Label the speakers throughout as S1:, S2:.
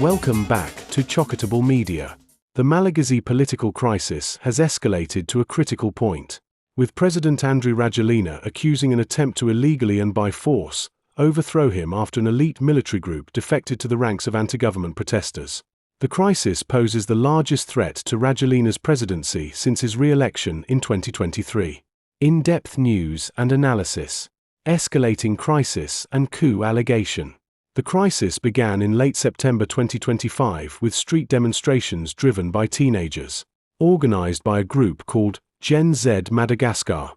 S1: Welcome back to chokitablemedia. The Malagasy political crisis has escalated to a critical point, with President Rajoelnina accusing an attempt to illegally and by force overthrow him after an elite military group defected to the ranks of anti-government protesters. The crisis poses the largest threat to Rajoelnina's presidency since his re-election in 2023. In-depth news and analysis. Escalating crisis and coup allegation. The crisis began in late September 2025 with street demonstrations driven by teenagers, organized by a group called Gen Z Madagascar.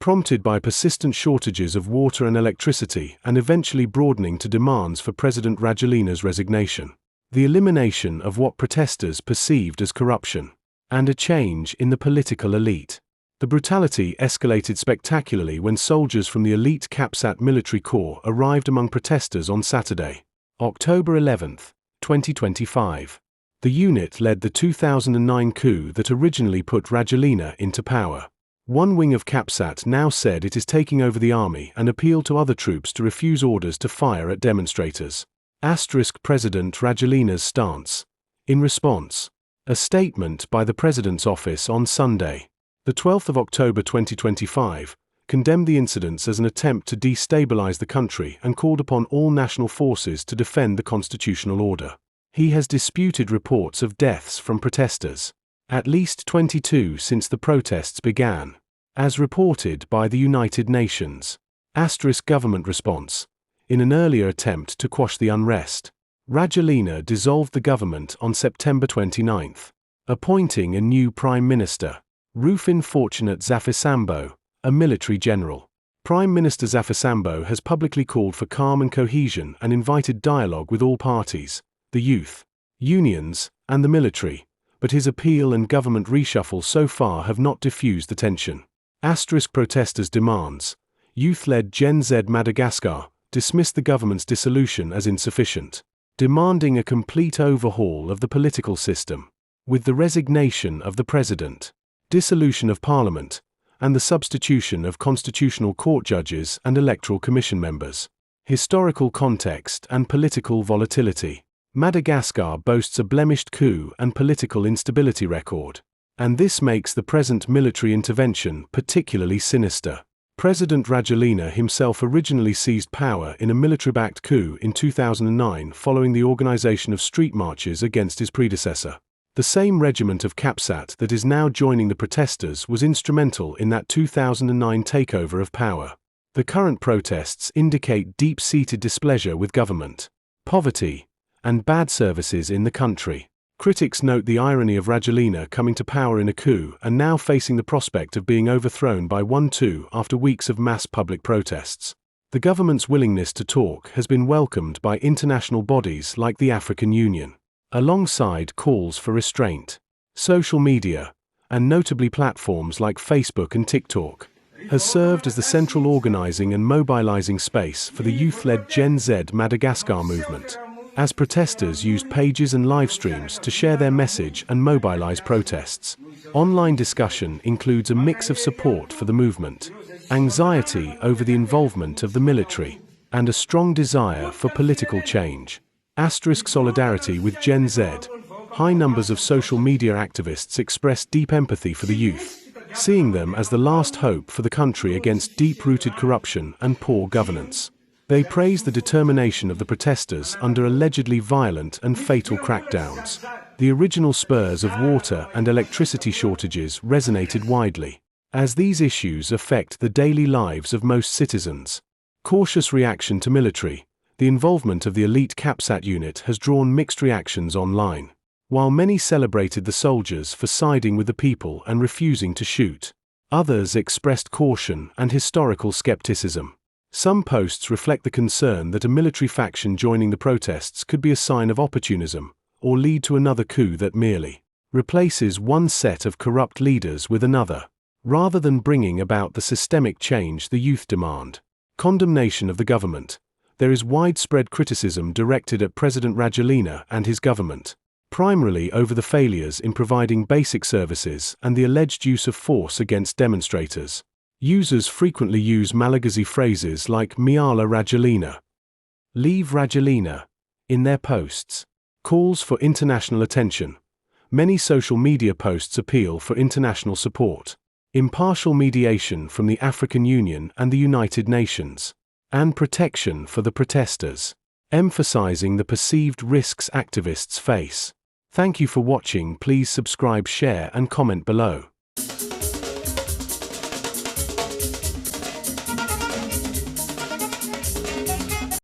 S1: Prompted by persistent shortages of water and electricity and eventually broadening to demands for President Rajoelnina's resignation, the elimination of what protesters perceived as corruption, and a change in the political elite. The brutality escalated spectacularly when soldiers from the elite Capsat military corps arrived among protesters on Saturday, October 11, 2025. The unit led the 2009 coup that originally put Rajoelnina into power. One wing of Capsat now said it is taking over the army and appealed to other troops to refuse orders to fire at demonstrators. President Rajoelnina's stance. In response, a statement by the President's office on Sunday, the 12th of October 2025, condemned the incidents as an attempt to destabilize the country and called upon all national forces to defend the constitutional order. He has disputed reports of deaths from protesters, at least 22 since the protests began, as reported by the United Nations. Government response. In an earlier attempt to quash the unrest, Rajoelnina dissolved the government on September 29, appointing a new prime minister, Rufin Fortunate Zafisambo, a military general. Prime Minister Zafisambo has publicly called for calm and cohesion and invited dialogue with all parties, the youth, unions, and the military, but his appeal and government reshuffle so far have not diffused the tension. Protesters' demands. Youth-led Gen Z Madagascar dismissed the government's dissolution as insufficient, demanding a complete overhaul of the political system, with the resignation of the president, dissolution of parliament, and the substitution of constitutional court judges and electoral commission members. Historical context and political volatility. Madagascar boasts a blemished coup and political instability record, and this makes the present military intervention particularly sinister. President Rajoelnina himself originally seized power in a military-backed coup in 2009 following the organization of street marches against his predecessor. The same regiment of Capsat that is now joining the protesters was instrumental in that 2009 takeover of power. The current protests indicate deep-seated displeasure with government, poverty, and bad services in the country. Critics note the irony of Rajoelnina coming to power in a coup and now facing the prospect of being overthrown by one too after weeks of mass public protests. The government's willingness to talk has been welcomed by international bodies like the African Union, alongside calls for restraint. Social media, and notably platforms like Facebook and TikTok, has served as the central organizing and mobilizing space for the youth-led Gen Z Madagascar movement, as protesters used pages and live streams to share their message and mobilize protests. Online discussion includes a mix of support for the movement, anxiety over the involvement of the military, and a strong desire for political change. Solidarity with Gen Z. High numbers of social media activists expressed deep empathy for the youth, seeing them as the last hope for the country against deep-rooted corruption and poor governance. They praise the determination of the protesters under allegedly violent and fatal crackdowns. The original spurs of water and electricity shortages resonated widely, as these issues affect the daily lives of most citizens. Cautious reaction to military. The involvement of the elite Capsat unit has drawn mixed reactions online. While many celebrated the soldiers for siding with the people and refusing to shoot, others expressed caution and historical skepticism. Some posts reflect the concern that a military faction joining the protests could be a sign of opportunism, or lead to another coup that merely replaces one set of corrupt leaders with another, rather than bringing about the systemic change the youth demand. Condemnation of the government. There is widespread criticism directed at President Rajoelnina and his government, primarily over the failures in providing basic services and the alleged use of force against demonstrators. Users frequently use Malagasy phrases like Miala Rajoelnina, leave Rajoelnina, in their posts. Calls for international attention. Many social media posts appeal for international support. Impartial mediation from the African Union and the United Nations. And protection for the protesters, emphasizing the perceived risks activists face. Thank you for watching. Please subscribe, share, and comment below.